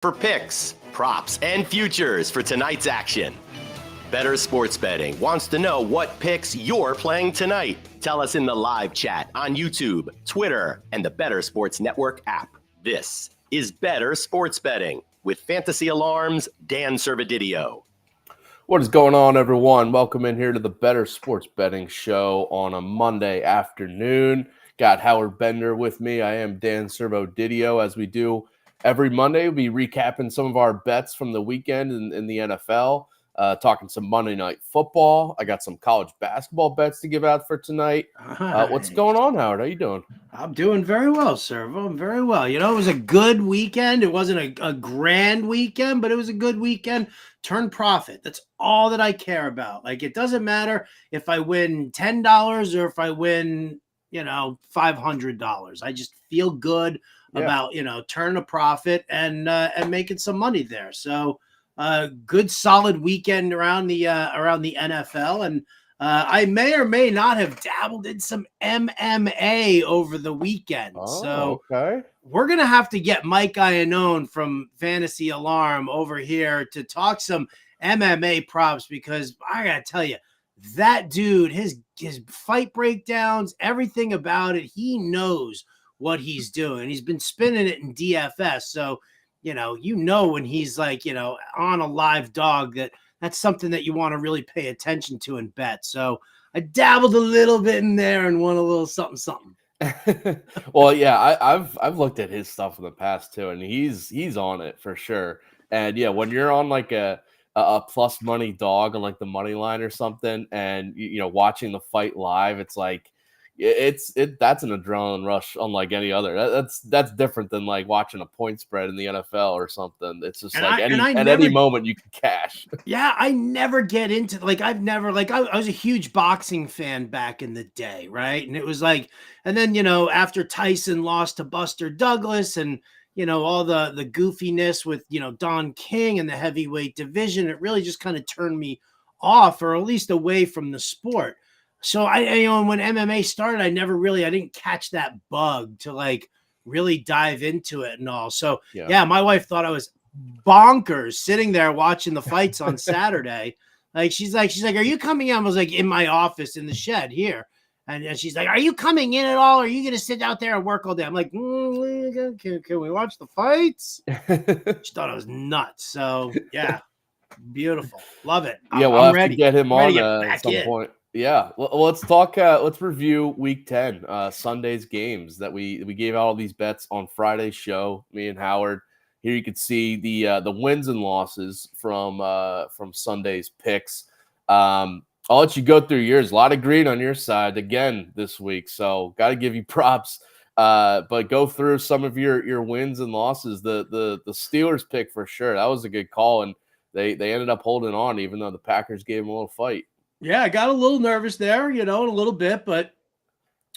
for picks, props, and futures for tonight's action. Bettor Sports Betting wants to know what picks you're playing tonight. Tell us in the live chat on YouTube, Twitter, and the Bettor Sports Network app. This is Bettor Sports Betting with Fantasy Alarm's Dan Servodidio. What is going on, everyone? Welcome in here to the Bettor Sports Betting Show on a Monday afternoon. Got Howard Bender with me. I am Dan Servodidio. As we do every Monday, we'll be recapping some of our bets from the weekend in the NFL. Talking some Monday Night Football. I got some college basketball bets to give out for tonight. What's going on, Howard? How you doing? I'm doing very well, Servo. I'm very well. You know, it was a good weekend. It wasn't a grand weekend, but it was a good weekend. Turn profit. That's all that I care about. Like, it doesn't matter if I win $10 or if I win, $500. I just feel good about, turning a profit and making some money there. So, good solid weekend around the NFL, and I may or may not have dabbled in some MMA over the weekend. Okay. We're gonna have to get Mike Iannone from Fantasy Alarm over here to talk some MMA props, because I gotta tell you, that dude, his fight breakdowns, everything about it, he knows what he's doing. He's been spinning it in DFS, so when he's like, on a live dog, that's something that you want to really pay attention to and bet. So I dabbled a little bit in there and won a little something. Well, yeah, I've looked at his stuff in the past too, and he's on it for sure. And yeah, when you're on like a plus money dog on like the money line or something, and watching the fight live, it's like that's an adrenaline rush unlike any other. That's different than like watching a point spread in the NFL or something. It's just any moment you can cash. Yeah, I never get into I was a huge boxing fan back in the day, right? And it was like, and then after Tyson lost to Buster Douglas and all the goofiness with Don King and the heavyweight division, it really just kind of turned me off, or at least away from the sport. So when MMA started, I didn't catch that bug to like really dive into it and all. So yeah, my wife thought I was bonkers sitting there watching the fights on Saturday. Like she's like, "Are you coming in?" I was like in my office in the shed here. And she's like, "Are you coming in at all? Or are you going to sit out there and work all day?" I'm like, can we watch the fights? She thought I was nuts. So yeah, beautiful. Love it. I'm ready to get him on at some point. Yeah, well, let's talk. Let's review Week 10, Sunday's games that we gave out all these bets on Friday's show. Me and Howard. Here you can see the wins and losses from Sunday's picks. I'll let you go through yours. A lot of green on your side again this week, so got to give you props. But go through some of your wins and losses. The Steelers pick for sure. That was a good call, and they ended up holding on even though the Packers gave them a little fight. Yeah, I got a little nervous there, in a little bit, but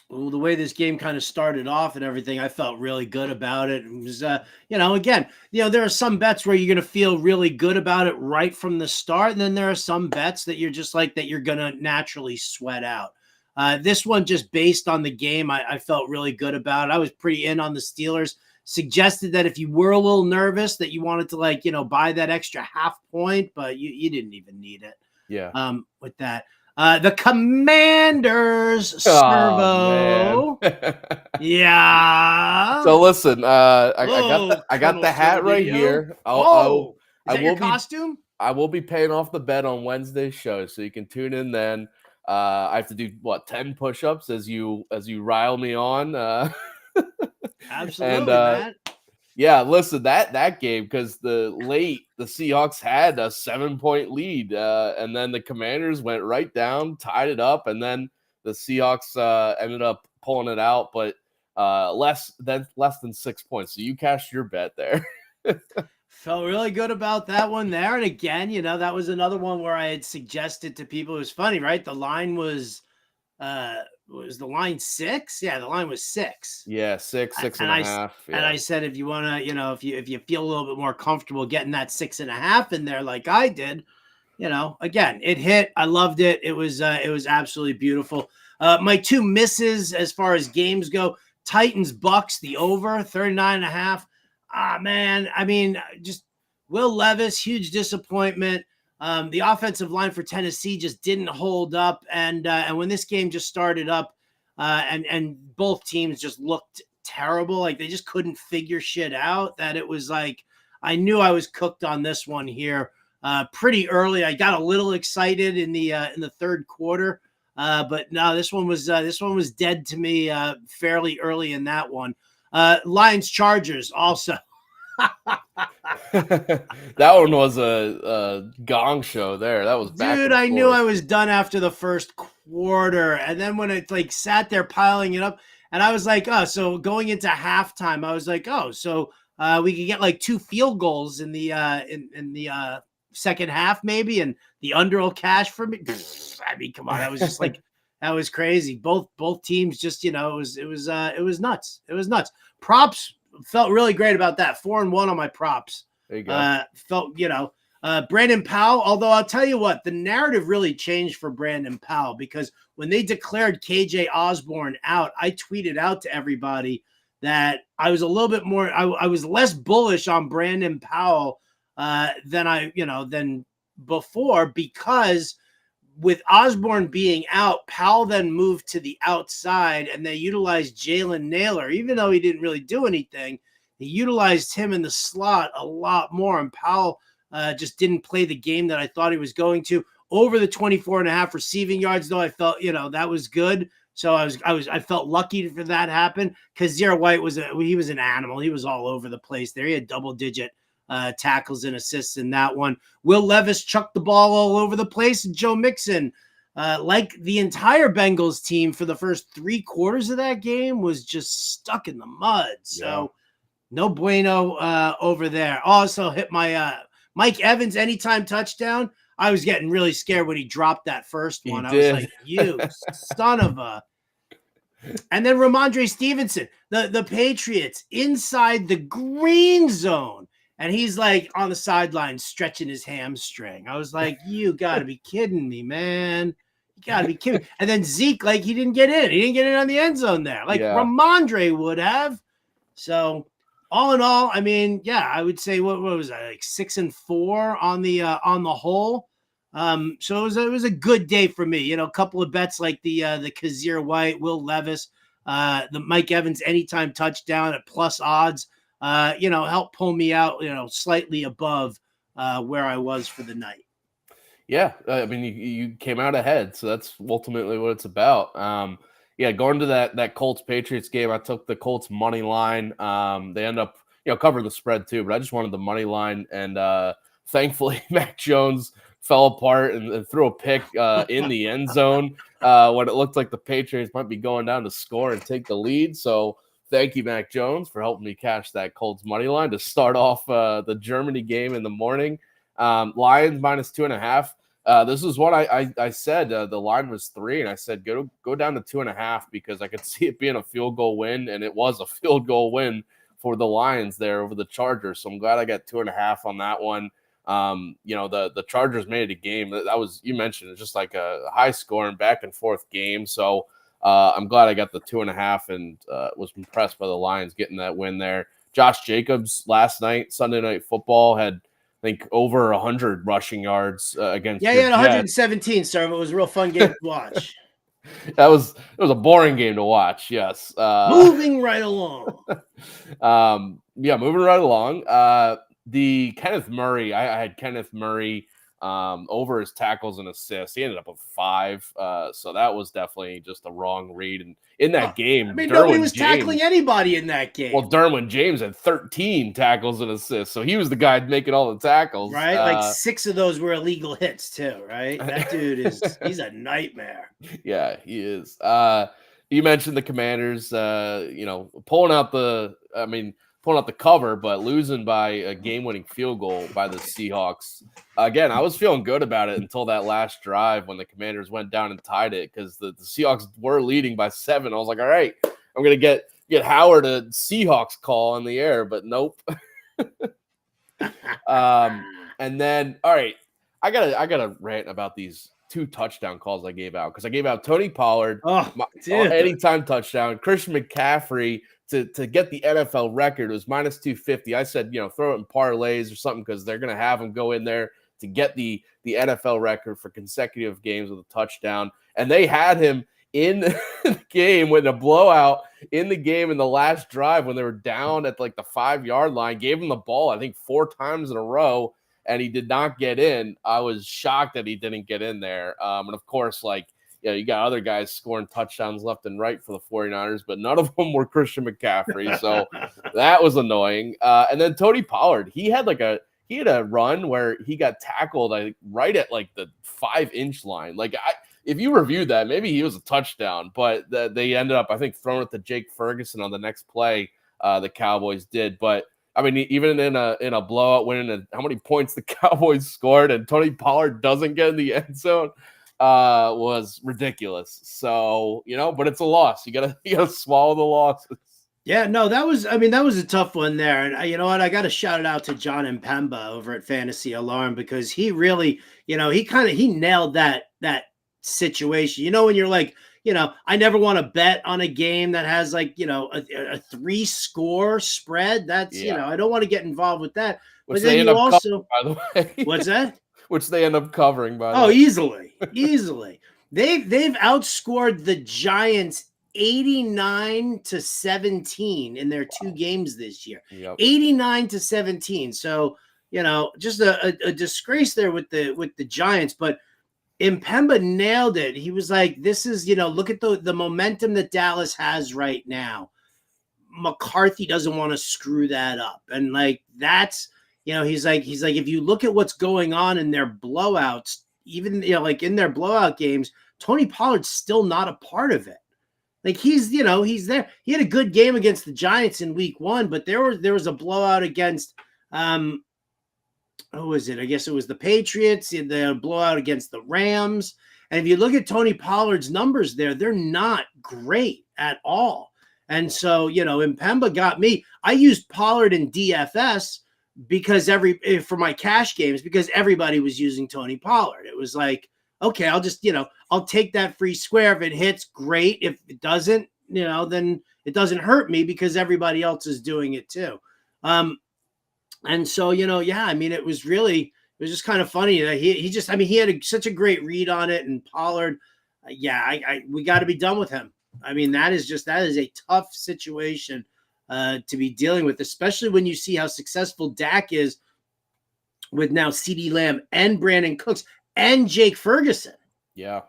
the way this game kind of started off and everything, I felt really good about it. It was, again, there are some bets where you're going to feel really good about it right from the start. And then there are some bets that you're just like that you're going to naturally sweat out. This one, just based on the game, I felt really good about it. I was pretty in on the Steelers. Suggested that if you were a little nervous that you wanted to buy that extra half point, but you didn't even need it. Yeah. With that. The Commanders, Servo. Yeah. So listen, I got the hat right here. Is that your costume? I will be paying off the bet on Wednesday's show, so you can tune in then. I have to do 10 push-ups as you rile me on. Absolutely, and, Matt. Yeah, listen, that game, because the Seahawks had a 7-point lead, and then the Commanders went right down, tied it up, and then the Seahawks ended up pulling it out, but less than 6 points. So you cashed your bet there. Felt really good about that one there. And again, that was another one where I had suggested to people. It was funny, right? The line was the line 6? Yeah, the line was 6. Yeah, 6.5. Yeah. And I said, if you want to, if you feel a little bit more comfortable getting that 6.5 in there, like I did, again, it hit. I loved it. It was absolutely beautiful. My two misses as far as games go: Titans Bucks, the over 39.5. Man, I mean, just Will Levis, huge disappointment. The offensive line for Tennessee just didn't hold up, and when this game just started up, and both teams just looked terrible, like they just couldn't figure shit out. That it was like I knew I was cooked on this one here pretty early. I got a little excited in the third quarter, but no, this one was dead to me fairly early in that one. Lions Chargers also. That one was a gong show there. That was dude. I knew I was done after the first quarter, and then when it like sat there piling it up, and I was like, oh, so going into halftime, I was like, oh, so we could get like 2 field goals in the second half maybe, and the under will cash for me. I mean, come on, that was just like that was crazy. Both teams just it was nuts. It was nuts. Props. Felt really great about that. 4-1 on my props. There you go. Felt, Brandon Powell, although I'll tell you what, the narrative really changed for Brandon Powell because when they declared KJ Osborne out, I tweeted out to everybody that I was a little bit more, I was less bullish on Brandon Powell than before because with Osborne being out, Powell then moved to the outside and they utilized Jalen Naylor. Even though he didn't really do anything, he utilized him in the slot a lot more. And Powell just didn't play the game that I thought he was going to. Over the 24.5 receiving yards, though, I felt, that was good. So I felt lucky for that happen because Kazir White he was an animal. He was all over the place there. He had double-digit tackles and assists in that one. Will Levis chucked the ball all over the place, and Joe Mixon, like the entire Bengals team for the first 3 quarters of that game, was just stuck in the mud. So no bueno over there. Also hit my Mike Evans anytime touchdown. I was getting really scared when he dropped that first one. I was like, you son of a. And then Ramondre Stevenson, the Patriots inside the green zone. And he's like on the sideline stretching his hamstring. I was like, you got to be kidding me, man. You got to be kidding me. And then Zeke, like, he didn't get in. He didn't get in on the end zone there. Like Ramondre would have. So all in all, I mean, I would say what was that, like 6-4 on the whole. So it was a good day for me. A couple of bets like the Kazir White, Will Levis, the Mike Evans anytime touchdown at plus odds. Help pull me out, slightly above where I was for the night. Yeah, I mean, you came out ahead, so that's ultimately what it's about. Going to that Colts-Patriots game, I took the Colts money line. They end up, covering the spread too, but I just wanted the money line, and thankfully, Mac Jones fell apart and threw a pick in the end zone when it looked like the Patriots might be going down to score and take the lead. So thank you, Mac Jones, for helping me cash that Colts money line to start off the Germany game in the morning. Lions minus 2.5. This is what I said. The line was 3, and I said go down to 2.5 because I could see it being a field goal win, and it was a field goal win for the Lions there over the Chargers. So I'm glad I got 2.5 on that one. The Chargers made it a game. That was, you mentioned, it's just like a high scoring back and forth game. So I'm glad I got the 2.5 and was impressed by the Lions getting that win there. Josh Jacobs last night, Sunday Night Football, had, I think, over 100 rushing yards against. Yeah, he had 117, sir. It was a real fun game to watch. It was a boring game to watch. Yes. Moving right along. Moving right along. The Kenneth Murray, I had Kenneth Murray over his tackles and assists. He ended up with 5. So that was definitely just a wrong read. And in that game, I mean, nobody was tackling anybody in that game. Well, Derwin James had 13 tackles and assists. So he was the guy making all the tackles. Right? Like 6 of those were illegal hits too, right? That dude he's a nightmare. Yeah, he is. You mentioned the Commanders, pulling out the cover, but losing by a game-winning field goal by the Seahawks. Again, I was feeling good about it until that last drive when the Commanders went down and tied it because the Seahawks were leading by 7. I was like, all right, I'm going to get Howard a Seahawks call in the air, but nope. And then, all right, I gotta rant about these 2 touchdown calls I gave out because I gave out Tony Pollard, anytime touchdown, Christian McCaffrey to get the NFL record. It was minus 250. I said, throw it in parlays or something because they're going to have him go in there to get the NFL record for consecutive games with a touchdown. And they had him in the game with a blowout in the game in the last drive when they were down at like the 5-yard line, gave him the ball, I think 4 times in a row, and he did not get in. I was shocked that he didn't get in there. And of course, you got other guys scoring touchdowns left and right for the 49ers, but none of them were Christian McCaffrey. So that was annoying. And then Tony Pollard, he had a run where he got tackled right at like the 5-inch line. If you review that, maybe he was a touchdown, but they ended up, I think, throwing it to Jake Ferguson on the next play. The Cowboys did, but I mean, even in a blowout win, and how many points the Cowboys scored, and Tony Pollard doesn't get in the end zone was ridiculous. So but it's a loss. You gotta swallow the losses. Yeah, no, that was a tough one there. And you know what? I got to shout it out to John Mpemba over at Fantasy Alarm because he really, he nailed that situation. When you're like, I never want to bet on a game that has a 3-score spread. That's, I don't want to get involved with that. Which but then you also, by the way, what's that? Which they end up covering, by the way. Oh, easily. They've outscored the Giants 89-17 in their 2 games this year. Yep. 89-17. So, just a disgrace there with the Giants, but Mpemba nailed it. He was like, this is, look at the momentum that Dallas has right now. McCarthy doesn't want to screw that up. And that's, he's like, if you look at what's going on in their blowouts, even, in their blowout games, Tony Pollard's still not a part of it. He's there. He had a good game against the Giants in week 1, but there was a blowout against, who was it? I guess it was the Patriots. The blowout against the Rams. And if you look at Tony Pollard's numbers there, they're not great at all. And so, Mpemba got me. I used Pollard in DFS because for my cash games, because everybody was using Tony Pollard. It was like, okay, I'll just, I'll take that free square. If it hits, great. If it doesn't, then it doesn't hurt me because everybody else is doing it too. And so, it was just kind of funny that he had such a great read on it, and Pollard, we got to be done with him. I mean, that is a tough situation to be dealing with, especially when you see how successful Dak is with now CeeDee Lamb and Brandon Cooks and Jake Ferguson. Yeah,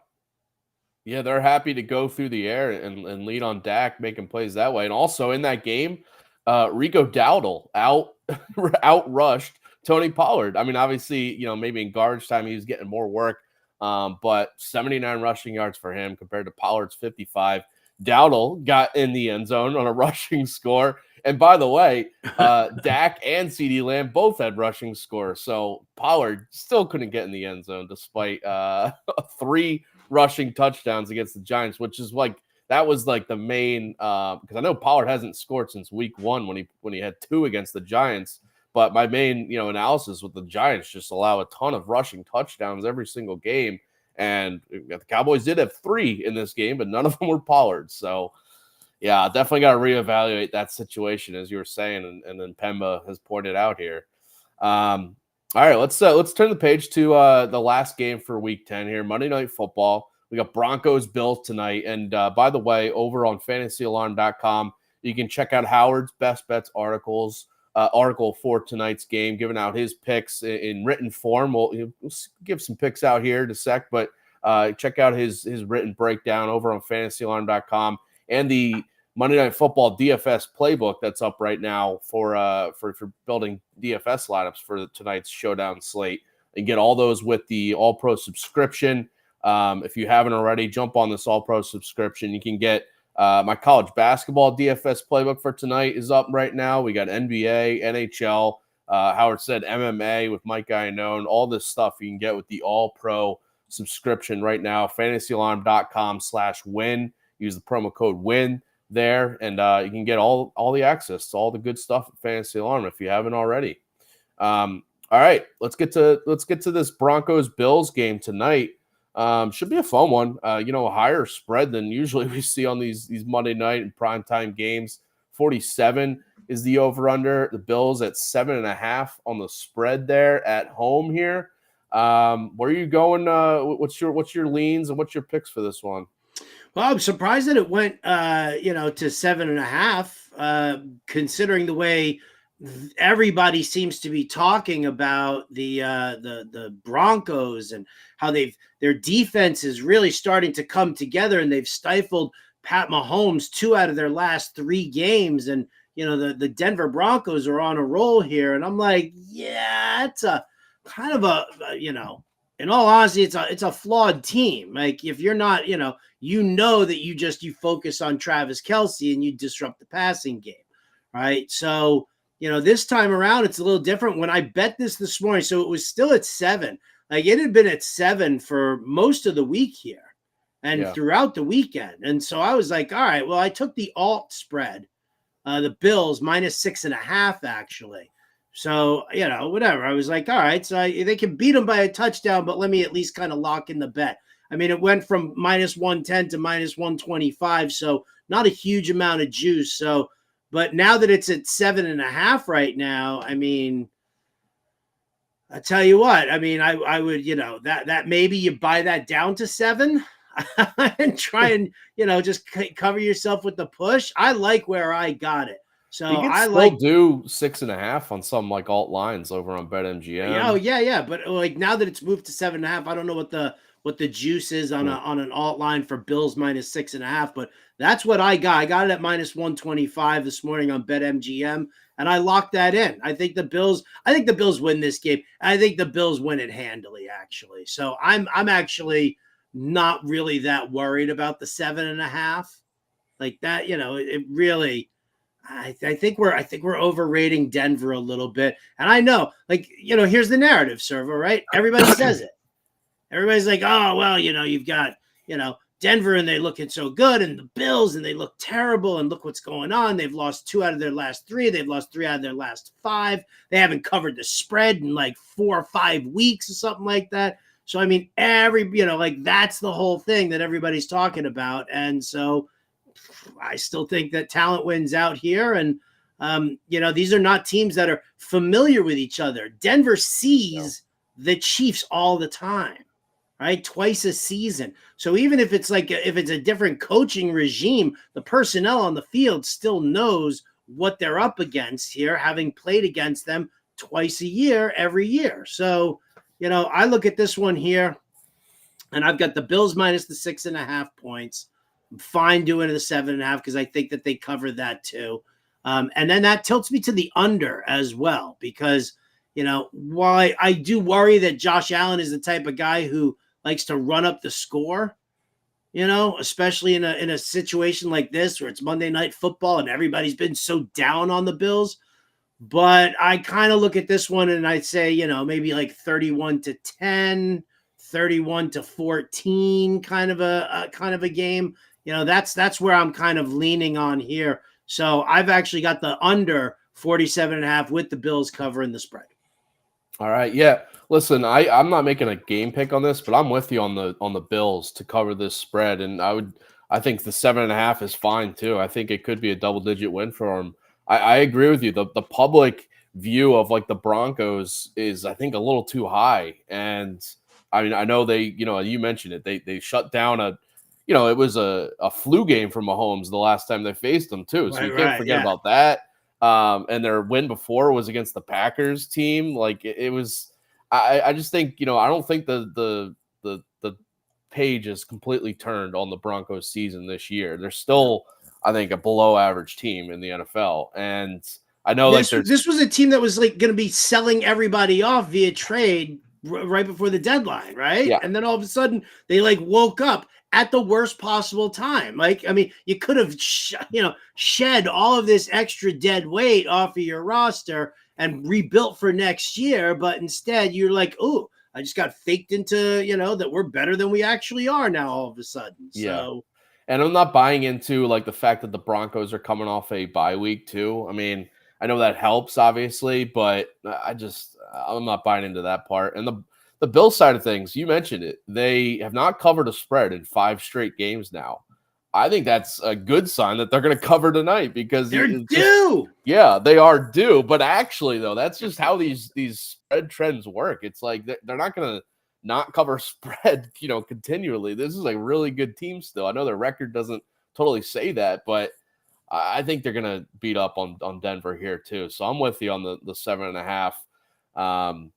they're happy to go through the air and lead on Dak, making plays that way. And also in that game, Rico Dowdle out-rushed Tony Pollard. I mean, obviously, maybe in garbage time he was getting more work, but 79 rushing yards for him compared to Pollard's 55. Dowdle got in the end zone on a rushing score. And by the way, Dak and CeeDee Lamb both had rushing scores. So Pollard still couldn't get in the end zone despite 3 rushing touchdowns against the Giants, which is that was the main because I know Pollard hasn't scored since week 1 when he had 2 against the Giants. But my main analysis with the Giants just allow a ton of rushing touchdowns every single game. And the Cowboys did have 3 in this game, but none of them were Pollard. So, yeah, definitely got to reevaluate that situation, as you were saying, and then Pemba has pointed out here. All right, let's turn the page to the last game for Week 10 here, Monday Night Football. We got Broncos-Bills tonight. And by the way, over on fantasyalarm.com, you can check out Howard's Best Bets article for tonight's game, giving out his picks in written form. We'll give some picks out here in a sec, but check out his written breakdown over on fantasyalarm.com and the Monday Night Football DFS playbook that's up right now for building DFS lineups for tonight's showdown slate. And get all those with the All-Pro subscription. If you haven't already, jump on this All-Pro subscription. You can get my college basketball DFS playbook for tonight is up right now. We got NBA, NHL, Howard said MMA with Mike Iannone. All this stuff you can get with the All-Pro subscription right now. FantasyAlarm.com/win. Use the promo code WIN there, and you can get all the access to all the good stuff at Fantasy Alarm if you haven't already. All right, let's get to this Broncos-Bills game tonight. Should be a fun one. A higher spread than usually we see on these Monday night and primetime games 47 is the over-under. The Bills at 7.5 on the spread there at home here. Where are you going? What's your leans and what's your picks for this one? Well, I'm surprised that it went, to 7.5, considering the way everybody seems to be talking about the Broncos and how their defense is really starting to come together, and they've stifled Pat Mahomes 2 out of their last 3 games, and the Denver Broncos are on a roll here, and I'm like, yeah, it's a kind of in all honesty, it's a flawed team. Like, if you're not, that you focus on Travis Kelce and you disrupt the passing game, right? So, this time around, it's a little different. When I bet this morning, so it was still at 7. Like, it had been at 7 for most of the week here and throughout the weekend. And so I was like, all right, well, I took the alt spread, the Bills minus 6.5, actually. So, whatever. I was like, all right, so they can beat them by a touchdown, but let me at least kind of lock in the bet. I mean, it went from minus 110 to minus 125, so not a huge amount of juice. So, but now that it's at 7.5 right now, I mean, I tell you what, I mean, I would, that maybe you buy that down to 7 and try and, just cover yourself with the push. I like where I got it. So you can still do 6.5 on some like alt lines over on BetMGM. Oh yeah. But like now that it's moved to 7.5, I don't know what the juice is on an alt line for Bills minus 6.5, but that's what I got. I got it at minus 125 this morning on BetMGM, and I locked that in. I think the Bills win this game. I think the Bills win it handily, actually. So I'm actually not really that worried about the 7.5. Like that, it really. I think we're overrating Denver a little bit. And I know, like, here's the narrative, Servo, right? Everybody says it. Everybody's like, oh, well, you've got, Denver and they're looking so good, and the Bills and they look terrible, and look what's going on. They've lost 2 out of their last 3. They've lost 3 out of their last 5. They haven't covered the spread in like 4 or 5 weeks or something like that. So, I mean, that's the whole thing that everybody's talking about. And so I still think that talent wins out here. And, these are not teams that are familiar with each other. Denver sees the Chiefs all the time, right? Twice a season. So even if it's if it's a different coaching regime, the personnel on the field still knows what they're up against here, having played against them twice a year, every year. So, I look at this one here, and I've got the Bills minus the 6.5 points. I'm fine doing the 7.5 because I think that they cover that too. And then that tilts me to the under as well, because, while I do worry that Josh Allen is the type of guy who likes to run up the score, especially in a situation like this where it's Monday Night Football and everybody's been so down on the Bills. But I kind of look at this one and I'd say, maybe like 31-10, 31-14 kind of a game. That's where I'm kind of leaning on here. So I've actually got the under 47.5 with the Bills covering the spread. All right. Yeah. Listen, I'm not making a game pick on this, but I'm with you on the Bills to cover this spread. And I think the 7.5 is fine too. I think it could be a double-digit win for them. I agree with you. The public view of like the Broncos is, I think, a little too high. And I mean, I know they, you mentioned it. They shut down it was a flu game for Mahomes the last time they faced them too. So you can't forget about that. And their win before was against the Packers team. Like it was, I just think, I don't think the page is completely turned on the Broncos season this year. They're still, I think, a below average team in the NFL. And I know this was a team that was like going to be selling everybody off via trade right before the deadline. Right. Yeah. And then all of a sudden they woke up at the worst possible time. Like, I mean, you could have, shed all of this extra dead weight off of your roster and rebuilt for next year. But instead you're like, oh, I just got faked into, that we're better than we actually are now all of a sudden. Yeah. So, and I'm not buying into like the fact that the Broncos are coming off a bye week too. I mean, I know that helps obviously, but I'm not buying into that part. And the Bills side of things, you mentioned it. They have not covered a spread in 5 straight games now. I think that's a good sign that they're going to cover tonight because they're due. Yeah, they are due. But actually, though, that's just how these spread trends work. It's like they're not going to not cover spread, continually. This is a really good team still. I know their record doesn't totally say that, but I think they're going to beat up on Denver here too. So I'm with you on the 7.5. All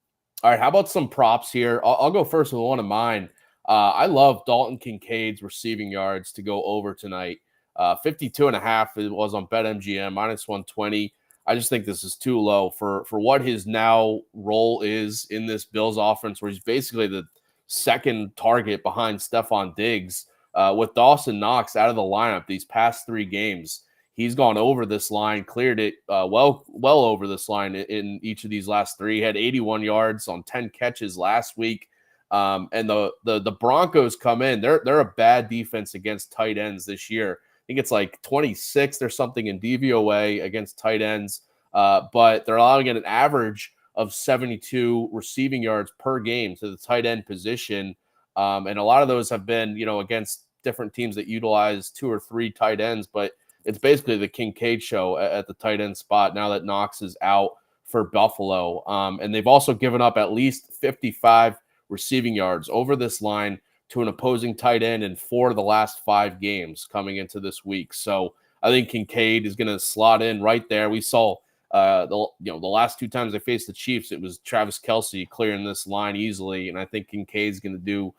right, how about some props here? I'll go first with one of mine. I love Dalton Kincaid's receiving yards to go over tonight. 52.5 it was on BetMGM, -120. I just think this is too low for what his now role is in this Bills offense, where he's basically the second target behind Stephon Diggs. With Dawson Knox out of the lineup these past 3 games, he's gone over this line, cleared it well over this line in each of these last 3. He had 81 yards on 10 catches last week. And the Broncos come in. They're a bad defense against tight ends this year. I think it's like 26th or something in DVOA against tight ends. But they're allowing an average of 72 receiving yards per game to the tight end position. And a lot of those have been, against different teams that utilize 2 or 3 tight ends, but it's basically the Kincaid show at the tight end spot now that Knox is out for Buffalo. And they've also given up at least 55 receiving yards over this line to an opposing tight end in 4 of the last 5 games coming into this week. So I think Kincaid is going to slot in right there. We saw the last 2 times they faced the Chiefs, it was Travis Kelce clearing this line easily. And I think Kincaid's going to do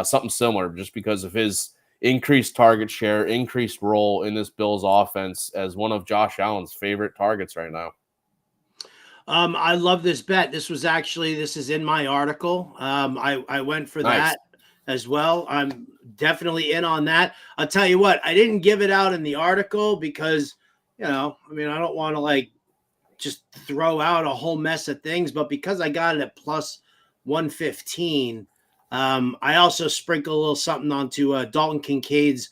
something similar just because of his increased target share, increased role in this Bills offense as one of Josh Allen's favorite targets right now. I love this bet. This is in my article. I went for that as well. I'm definitely in on that. I'll tell you what, I didn't give it out in the article because, I don't want to just throw out a whole mess of things, but because I got it at plus 115, I also sprinkle a little something onto Dalton Kincaid's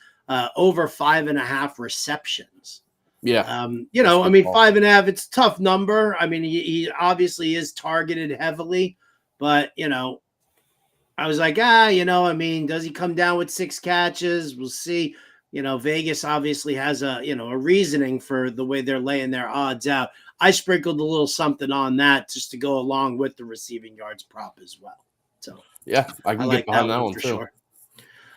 over 5.5 receptions. Yeah. 5.5, it's a tough number. He obviously is targeted heavily, but, I was like, does he come down with 6 catches? We'll see. Vegas obviously has a reasoning for the way they're laying their odds out. I sprinkled a little something on that just to go along with the receiving yards prop as well. So, yeah, I can get behind that one for too. Sure.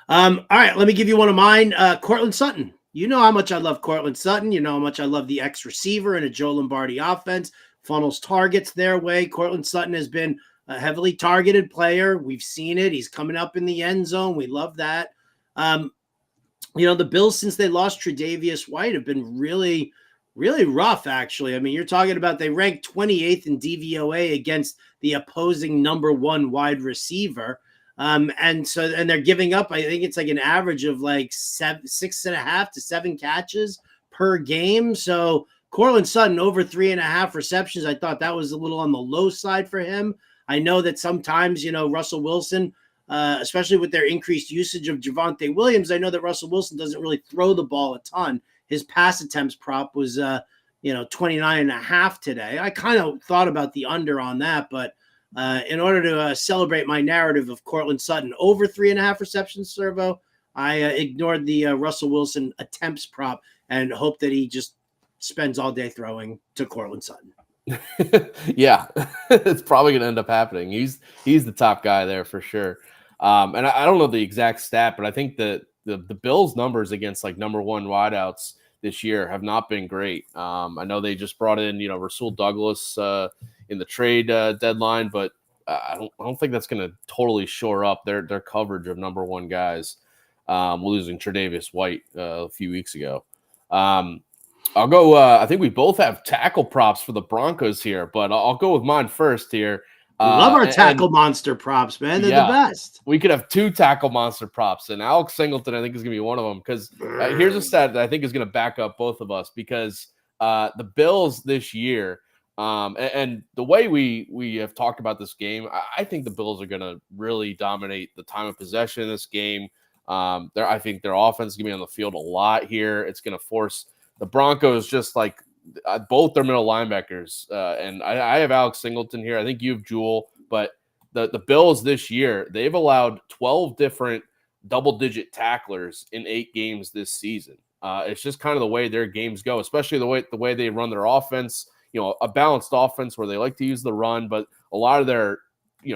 All right, let me give you one of mine. Cortland Sutton. You know how much I love Cortland Sutton. You know how much I love the X receiver in a Joe Lombardi offense. Funnels targets their way. Cortland Sutton has been a heavily targeted player. We've seen it. He's coming up in the end zone. We love that. The Bills, since they lost Tre'Davious White, have been really, really rough, actually. You're talking about they ranked 28th in DVOA against the opposing number 1 wide receiver. And they're giving up, I think it's like an average of 6.5 to 7 catches per game. So Cortland Sutton over 3.5 receptions. I thought that was a little on the low side for him. I know that sometimes, Russell Wilson, especially with their increased usage of Javonte Williams, I know that Russell Wilson doesn't really throw the ball a ton. His pass attempts prop was, 29.5 today. I kind of thought about the under on that, but in order to celebrate my narrative of Cortland Sutton over 3.5 receptions, Servo, I ignored the Russell Wilson attempts prop and hope that he just spends all day throwing to Cortland Sutton. Yeah, it's probably going to end up happening. He's the top guy there for sure. And I don't know the exact stat, but I think that the Bills' numbers against number 1 wideouts this year have not been great. I know they just brought in Rasul Douglas in the trade deadline, but I don't think that's going to totally shore up their coverage of number 1 guys. Losing Tre'Davious White a few weeks ago. I'll go. I think we both have tackle props for the Broncos here, but I'll go with mine first here. We love our tackle monster props, man. They're the best. We could have 2 tackle monster props, and Alex Singleton, I think, is going to be one of them because here's a stat that I think is going to back up both of us because the Bills this year, and the way we have talked about this game, I think the Bills are going to really dominate the time of possession in this game. I think their offense is going to be on the field a lot here. It's going to force the Broncos just both their middle linebackers. And I have Alex Singleton here. I think you have Jewel, but the Bills this year, they've allowed 12 different double-digit tacklers in 8 games this season. It's just kind of the way their games go, especially the way they run their offense. A balanced offense where they like to use the run, but a lot of their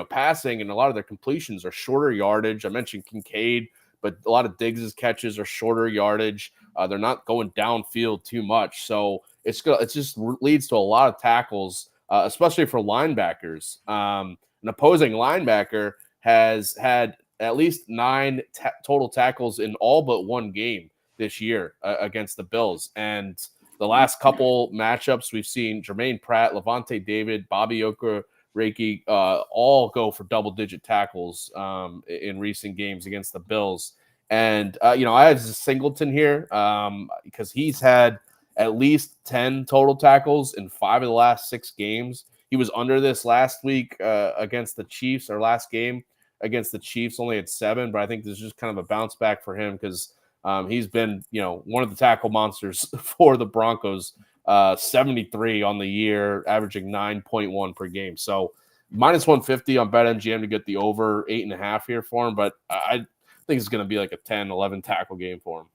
passing and a lot of their completions are shorter yardage. I mentioned Kincaid, but a lot of Diggs' catches are shorter yardage. They're not going downfield too much, so it just leads to a lot of tackles, especially for linebackers. An opposing linebacker has had at least 9 total tackles in all but one game this year against the Bills. And the last couple matchups, we've seen Jermaine Pratt, Levante David, Bobby Okereke all go for double-digit tackles in recent games against the Bills. And, I have Singleton here because he's had at least 10 total tackles in 5 of the last 6 games. He was under this last week against the Chiefs, or last game against the Chiefs, only at 7. But I think this is just kind of a bounce back for him because he's been, one of the tackle monsters for the Broncos, 73 on the year, averaging 9.1 per game. So minus 150 on BetMGM to get the over 8.5 here for him. But I think it's going to be like a 10, 11 tackle game for him.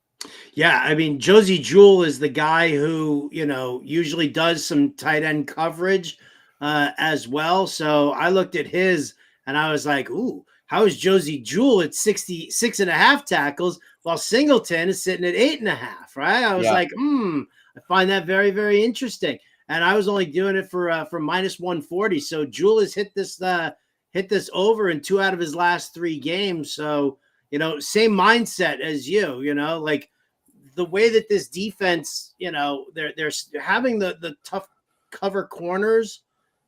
Yeah, I mean, Josie Jewell is the guy who, usually does some tight end coverage as well. So I looked at his and I was like, ooh, how is Josie Jewell at 66.5 tackles while Singleton is sitting at 8.5, right? I was like, I find that very, very interesting. And I was only doing it for minus 140. So Jewell has hit this over in 2 out of his last 3 games. So, same mindset as you, like the way that this defense, they're having the tough cover corners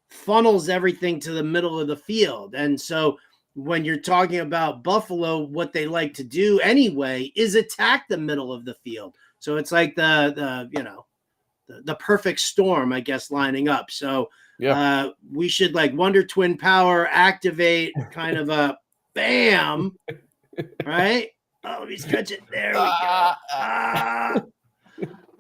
funnels everything to the middle of the field. And so when you're talking about Buffalo, what they like to do anyway is attack the middle of the field. So it's like the perfect storm, I guess, lining up. So we should like Wonder Twin Power activate kind of a bam, right? Oh, let me stretch it. There we go.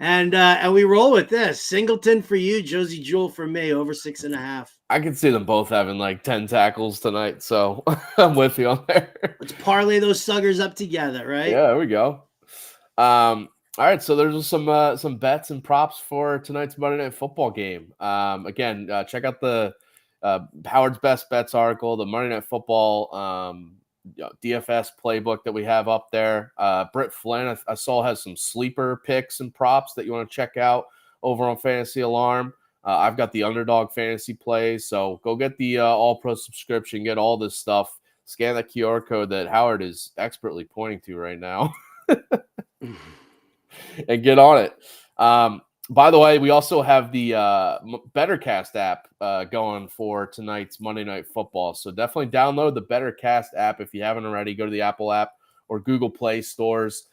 And we roll with this. Singleton for you, Josie Jewell for me, over 6.5. I can see them both having like 10 tackles tonight, so I'm with you on there. Let's parlay those suckers up together, right? Yeah, there we go. All right, so there's some bets and props for tonight's Monday Night Football game. Again, check out the Howard's Best Bets article, the Monday Night Football DFS playbook that we have up there. Britt Flynn, I saw, has some sleeper picks and props that you want to check out over on Fantasy Alarm. I've got the Underdog Fantasy plays, so go get the All-Pro subscription, get all this stuff. Scan that QR code that Howard is expertly pointing to right now. And get on it. By the way, we also have the BetterCast app going for tonight's Monday Night Football. So definitely download the BetterCast app if you haven't already. Go to the Apple app or Google Play stores.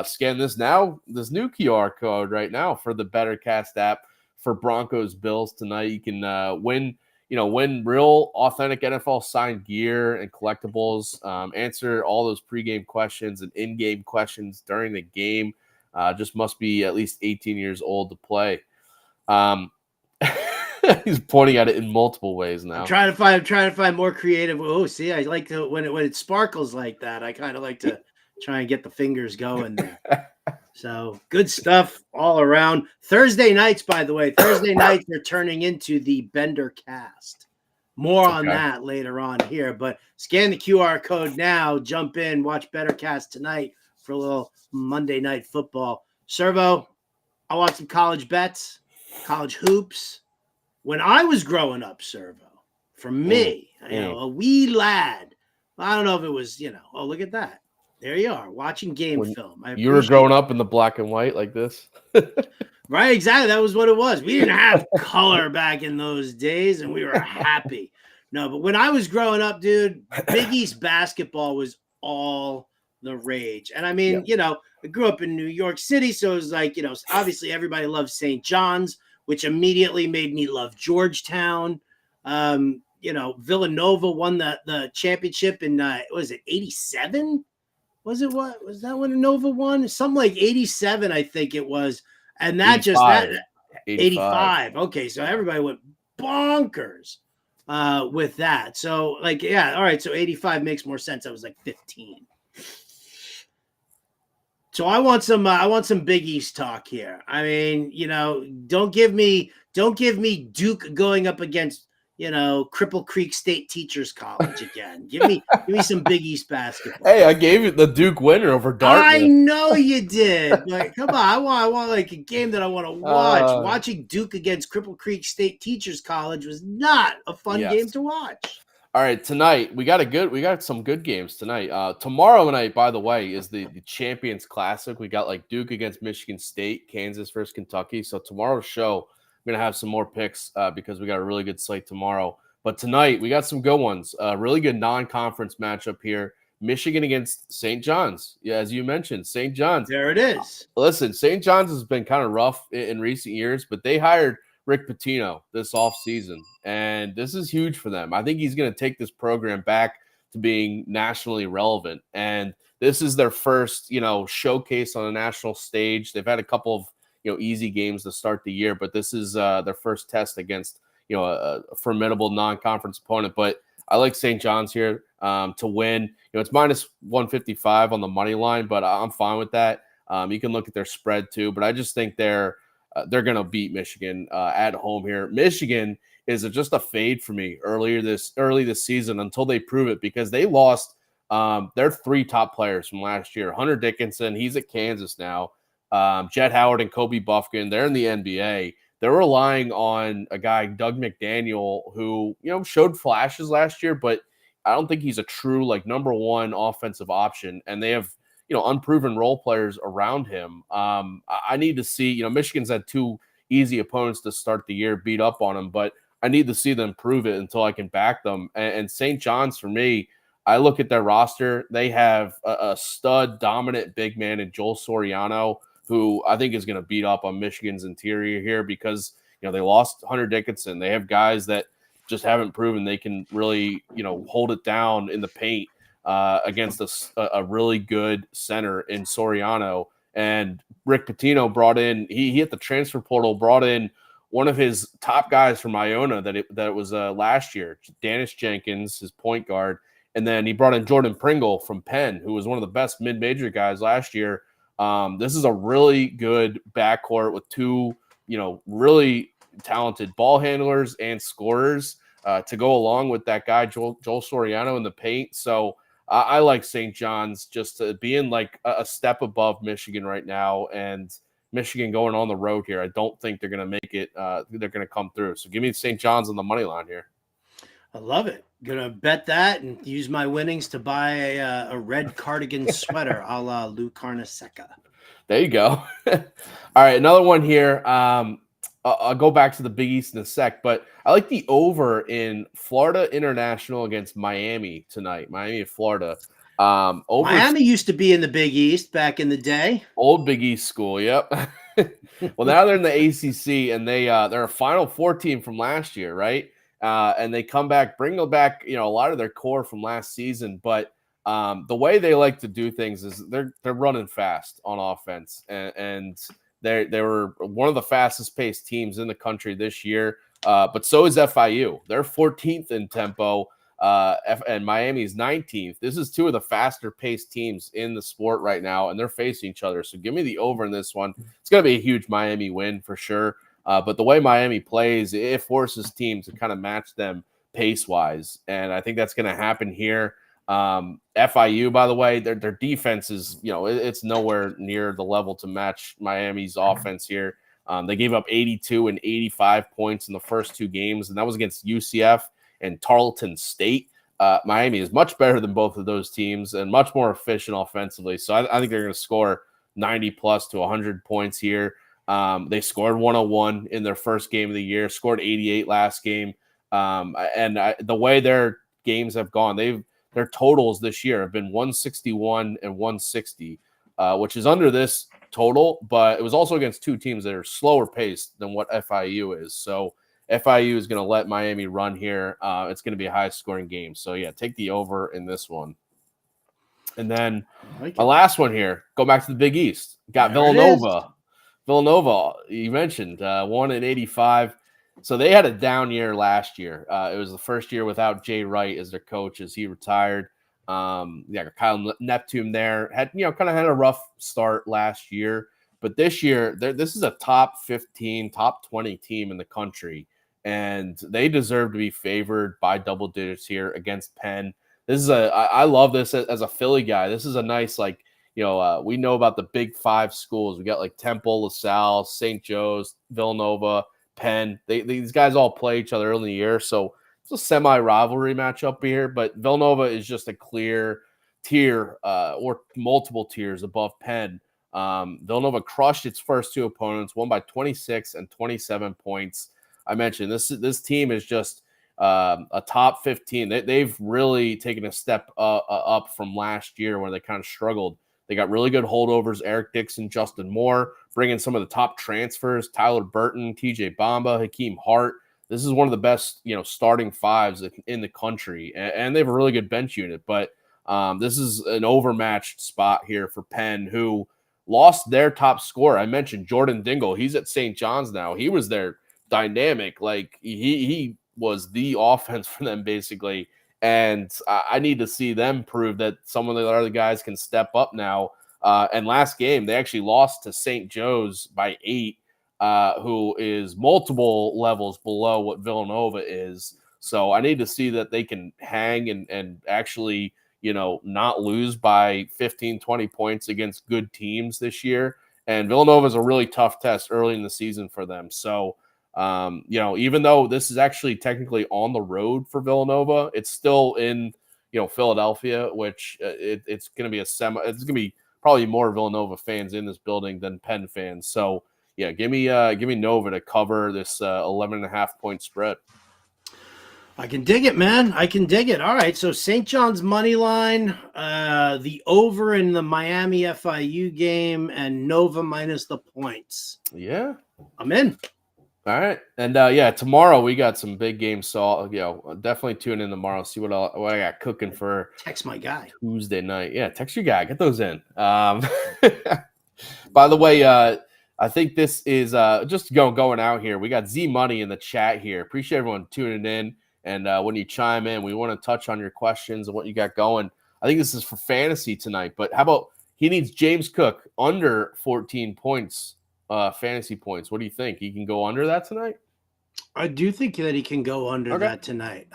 Scan this new QR code right now for the BetterCast app for Broncos-Bills tonight. You can win real authentic NFL signed gear and collectibles. Answer all those pregame questions and in-game questions during the game. Just must be at least 18 years old to play. He's pointing at it in multiple ways now. I'm trying to find more creative. Oh, see, I like to when it sparkles like that. I kind of like to try and get the fingers going there. So good stuff all around. Thursday nights, by the way, they're turning into the Bender Cast. More on that later on here, but scan the QR code now. Jump in, watch Better Cast tonight for a little Monday Night Football. Servo, I watched some college bets, college hoops. When I was growing up, Servo, for me, a wee lad, I don't know if it was, oh, look at that. There you are, watching game film. You were growing up in the black and white like this? Right, exactly. That was what it was. We didn't have color back in those days, and we were happy. No, but when I was growing up, dude, Big East basketball was all the rage. And I mean, I grew up in New York City, so it was like, obviously everybody loves St. John's, which immediately made me love Georgetown. Villanova won the championship in was it 87? Was that when Nova won? Something like 87, I think it was. And that 85. Okay, so everybody went bonkers with that. So all right, so 85 makes more sense. I was like 15. So I want some Big East talk here. I mean, don't give me Duke going up against, Cripple Creek State Teachers College again. Give me some Big East basketball. Hey, I gave you the Duke winner over Dartmouth. I know you did, but come on, I want like a game that I want to watch. Watching Duke against Cripple Creek State Teachers College was not a fun game to watch. All right, tonight we got some good games tonight. Tomorrow night, by the way, is the Champions Classic. We got like Duke against Michigan State, Kansas versus Kentucky. So tomorrow's show, I'm gonna have some more picks because we got a really good slate tomorrow. But tonight we got some good ones. Really good non-conference matchup here. Michigan against St. John's. Yeah, as you mentioned, St. John's. There it is. Listen, St. John's has been kind of rough in recent years, but they hired Rick Pitino this offseason, and this is huge for them. I think he's going to take this program back to being nationally relevant, and this is their first, showcase on a national stage. They've had a couple of, easy games to start the year, but this is their first test against, a formidable non-conference opponent. But I like St. John's here to win. It's minus 155 on the money line, but I'm fine with that. You can look at their spread too, but I just think they're going to beat Michigan at home here. Michigan is just a fade for me early this season until they prove it, because they lost their three top players from last year. Hunter Dickinson, he's at Kansas now. Jet Howard and Kobe Buffkin, they're in the NBA. They're relying on a guy, Doug McDaniel, who, showed flashes last year, but I don't think he's a true number one offensive option. And they have unproven role players around him. I need to see, Michigan's had two easy opponents to start the year, beat up on them, but I need to see them prove it until I can back them. And St. John's, for me, I look at their roster. They have a stud dominant big man in Joel Soriano, who I think is going to beat up on Michigan's interior here because, they lost Hunter Dickinson. They have guys that just haven't proven they can really, hold it down in the paint against a really good center in Soriano. And Rick Pitino brought in, he hit the transfer portal, brought in one of his top guys from Iona that it was last year, Danis Jenkins, his point guard. And then he brought in Jordan Pringle from Penn, who was one of the best mid-major guys last year. This is a really good backcourt with two, really talented ball handlers and scorers to go along with that guy, Joel Soriano, in the paint. So I like St. John's just to being like a step above Michigan right now, and Michigan going on the road here. I don't think they're going to make it. They're going to come through. So give me St. John's on the money line here. I love it. Gonna bet that and use my winnings to buy a red cardigan sweater a la Lou Carnesecca. There you go. All right, another one here. I'll go back to the Big East in a sec, but I like the over in Florida International against Miami tonight. Miami of Florida. Miami used to be in the Big East back in the day. Old Big East school, yep. Well, now they're in the ACC, and they're a Final Four team from last year, right? And they come back, bring back, a lot of their core from last season. But the way they like to do things is they're running fast on offense, and they were one of the fastest paced teams in the country this year. But so is FIU. They're 14th in tempo, and Miami's 19th. This is two of the faster paced teams in the sport right now, and they're facing each other. So give me the over in this one. It's going to be a huge Miami win for sure. But the way Miami plays, it forces teams to kind of match them pace-wise, and I think that's going to happen here. FIU, by the way, their defense is, it's nowhere near the level to match Miami's offense here. They gave up 82 and 85 points in the first two games, and that was against UCF and Tarleton State. Miami is much better than both of those teams and much more efficient offensively. So I think they're going to score 90-plus to 100 points here. They scored 101 in their first game of the year, scored 88 last game. The way their games have gone, their totals this year have been 161 and 160, which is under this total, but it was also against two teams that are slower paced than what FIU is. So FIU is going to let Miami run here. It's going to be a high scoring game. So yeah, take the over in this one. And then my last one here, go back to the Big East. Got Villanova. Villanova, you mentioned, 1-85. So they had a down year last year. It was the first year without Jay Wright as their coach as he retired. Kyle Neptune there had, kind of had a rough start last year, but this year this is a top 15, top 20 team in the country, and they deserve to be favored by double digits here against Penn. I love this as a Philly guy. This is a nice, we know about the Big Five schools. We got like Temple, LaSalle, St. Joe's, Villanova, Penn. These guys all play each other early in the year, so it's a semi-rivalry matchup here. But Villanova is just a clear tier or multiple tiers above Penn. Villanova crushed its first two opponents, won by 26 and 27 points. I mentioned this team is just a top 15. They've really taken a step up from last year where they kind of struggled. They got really good holdovers, Eric Dixon, Justin Moore, bringing some of the top transfers, Tyler Burton, TJ Bamba, Hakeem Hart. This is one of the best, starting fives in the country, and they have a really good bench unit. But this is an overmatched spot here for Penn, who lost their top scorer. I mentioned Jordan Dingle. He's at St. John's now. He was their dynamic. Like he was the offense for them basically. And I need to see them prove that some of the other guys can step up now. And last game, they actually lost to St. Joe's by 8, who is multiple levels below what Villanova is. So I need to see that they can hang and actually, not lose by 15, 20 points against good teams this year. And Villanova is a really tough test early in the season for them. So, even though this is actually technically on the road for Villanova, it's still in, Philadelphia, which it's going to be it's going to be probably more Villanova fans in this building than Penn fans. So yeah, give me Nova to cover this 11.5 point spread. I can dig it, man. I can dig it. All right. So St. John's money line, the over in the Miami FIU game, and Nova minus the points. Yeah. I'm in. All right. And tomorrow we got some big games. So, definitely tune in tomorrow. See what I got cooking for. Text my guy. Tuesday night. Yeah, text your guy. Get those in. By the way, I think this is just going out here. We got Z Money in the chat here. Appreciate everyone tuning in. And when you chime in, we want to touch on your questions and what you got going. I think this is for fantasy tonight. But how about he needs James Cook under 14 points. Fantasy points. What do you think? He can go under that tonight? I do think that he can go under that tonight.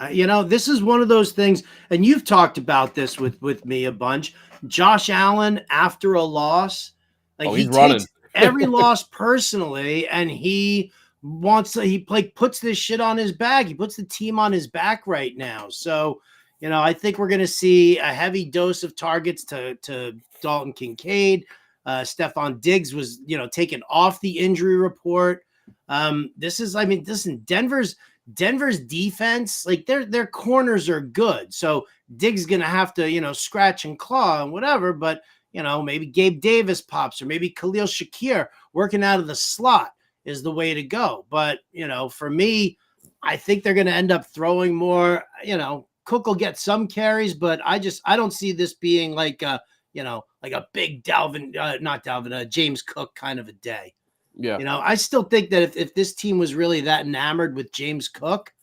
This is one of those things, and you've talked about this with me a bunch. Josh Allen, after a loss, he takes every loss personally, and he puts this shit on his back. He puts the team on his back right now. So, I think we're going to see a heavy dose of targets to Dalton Kincaid. Stephon Diggs was, taken off the injury report. Listen, Denver's defense, their corners are good. So Diggs is going to have to, scratch and claw and whatever, but, maybe Gabe Davis pops or maybe Khalil Shakir working out of the slot is the way to go. But, for me, I think they're going to end up throwing more, Cook will get some carries, but I don't see this being like a big James Cook kind of a day. Yeah. I still think that if this team was really that enamored with James Cook,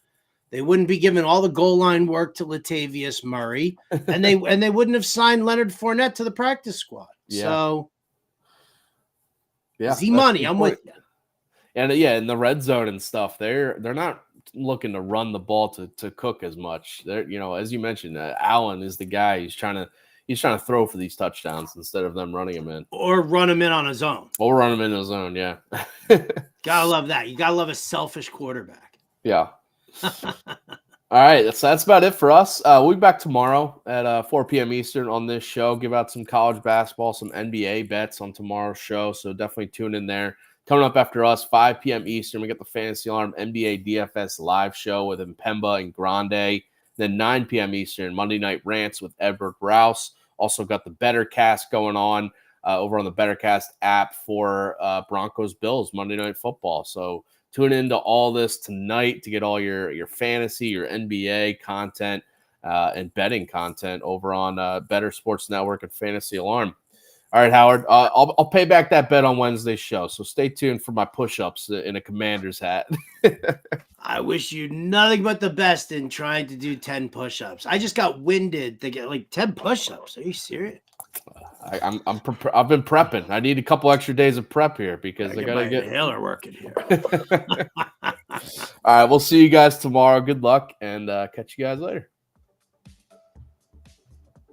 they wouldn't be giving all the goal line work to Latavius Murray, and they wouldn't have signed Leonard Fournette to the practice squad. Yeah. So, Z Money, I'm with you. And in the red zone and stuff, they're not looking to run the ball to Cook as much. They're, as you mentioned, Allen is the guy who's trying to throw for these touchdowns instead of them running him in. Or run him in on his own. Yeah. Gotta love that. You gotta love a selfish quarterback. Yeah. All right. That's about it for us. We'll be back tomorrow at 4 p.m. Eastern on this show. Give out some college basketball, some NBA bets on tomorrow's show. So definitely tune in there. Coming up after us, 5 p.m. Eastern, we got the Fantasy Alarm NBA DFS live show with Mpemba and Grande. Then 9 p.m. Eastern, Monday Night Rants with Edward Rouse. Also got the Bettor Cast going on over on the Bettor Cast app for Broncos-Bills Monday Night Football. So tune into all this tonight to get all your fantasy, your NBA content, and betting content over on Bettor Sports Network and Fantasy Alarm. All right, Howard. I'll pay back that bet on Wednesday's show. So stay tuned for my push-ups in a Commander's hat. I wish you nothing but the best in trying to do 10 push-ups. I just got winded to get like 10 push-ups. Are you serious? I've been prepping. I need a couple extra days of prep here because I gotta get inhaler working here. All right, we'll see you guys tomorrow. Good luck, and catch you guys later.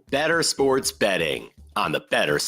Bettor Sports Betting on the Bettor